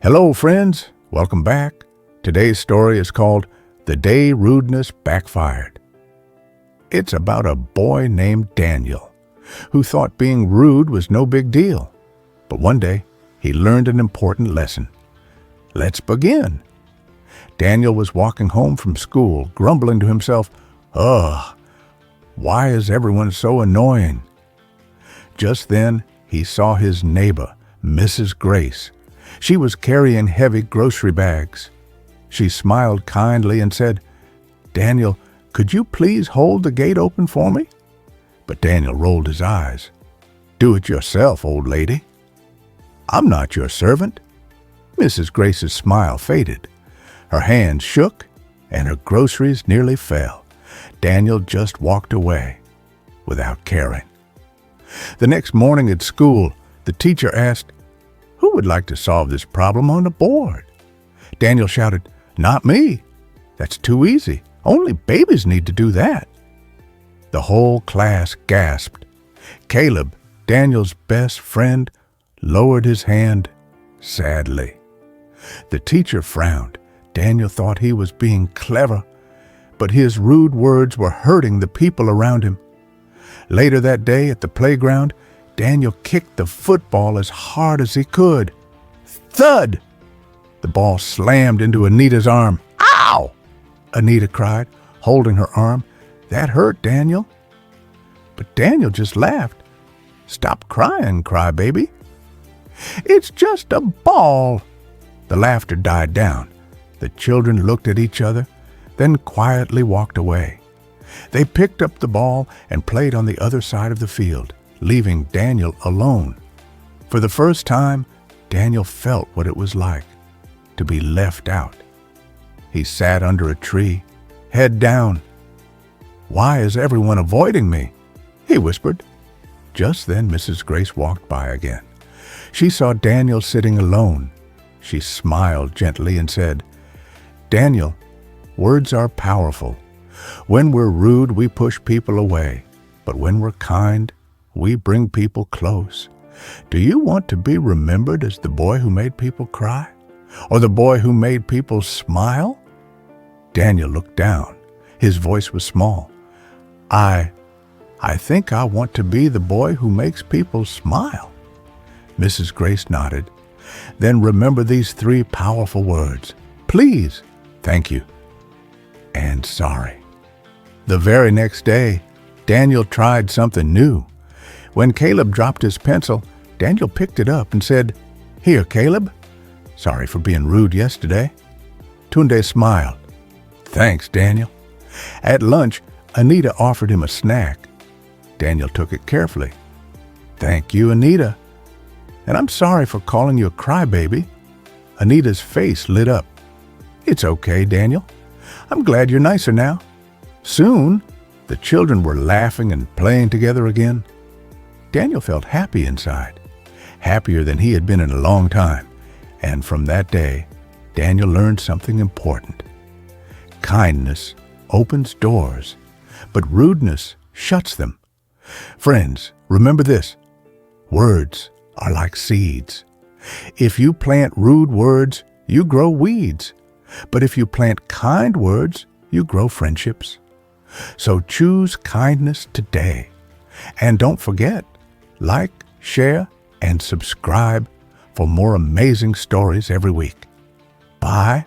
Hello, friends. Welcome back. Today's story is called The Day Rudeness Backfired. It's about a boy named Daniel who thought being rude was no big deal. But one day, he learned an important lesson. Let's begin. Daniel was walking home from school, grumbling to himself, "Ugh, why is everyone so annoying?" Just then, he saw his neighbor, Mrs. Grace. She was carrying heavy grocery bags. She smiled kindly and said, "Daniel, could you please hold the gate open for me?" But Daniel rolled his eyes. "Do it yourself, old lady. I'm not your servant." Mrs. Grace's smile faded. Her hands shook and her groceries nearly fell. Daniel just walked away without caring. The next morning at school, the teacher asked, "Who would like to solve this problem on the board?" Daniel shouted, "Not me. That's too easy. Only babies need to do that." The whole class gasped. Caleb, Daniel's best friend, lowered his hand sadly. The teacher frowned. Daniel thought he was being clever, but his rude words were hurting the people around him. Later that day at the playground, Daniel kicked the football as hard as he could. Thud! The ball slammed into Anita's arm. "Ow!" Anita cried, holding her arm. "That hurt, Daniel." But Daniel just laughed. "Stop crying, crybaby. It's just a ball." The laughter died down. The children looked at each other, then quietly walked away. They picked up the ball and played on the other side of the field, leaving Daniel alone. For the first time, Daniel felt what it was like to be left out. He sat under a tree, head down. "Why is everyone avoiding me?" he whispered. Just then Mrs. Grace walked by again. She saw Daniel sitting alone. She smiled gently and said, "Daniel, words are powerful. When we're rude, we push people away. But when we're kind, we bring people close. Do you want to be remembered as the boy who made people cry? Or the boy who made people smile?" Daniel looked down. His voice was small. I think I want to be the boy who makes people smile." Mrs. Grace nodded. "Then remember these 3 powerful words. Please, thank you, and sorry." The very next day, Daniel tried something new. When Caleb dropped his pencil, Daniel picked it up and said, "Here, Caleb. Sorry for being rude yesterday." Tunde smiled. "Thanks, Daniel." At lunch, Anita offered him a snack. Daniel took it carefully. "Thank you, Anita. And I'm sorry for calling you a crybaby." Anita's face lit up. "It's okay, Daniel. I'm glad you're nicer now." Soon, the children were laughing and playing together again. Daniel felt happy inside, happier than he had been in a long time. And from that day, Daniel learned something important. Kindness opens doors, but rudeness shuts them. Friends, remember this. Words are like seeds. If you plant rude words, you grow weeds. But if you plant kind words, you grow friendships. So choose kindness today. And don't forget, like, share, and subscribe for more amazing stories every week. Bye.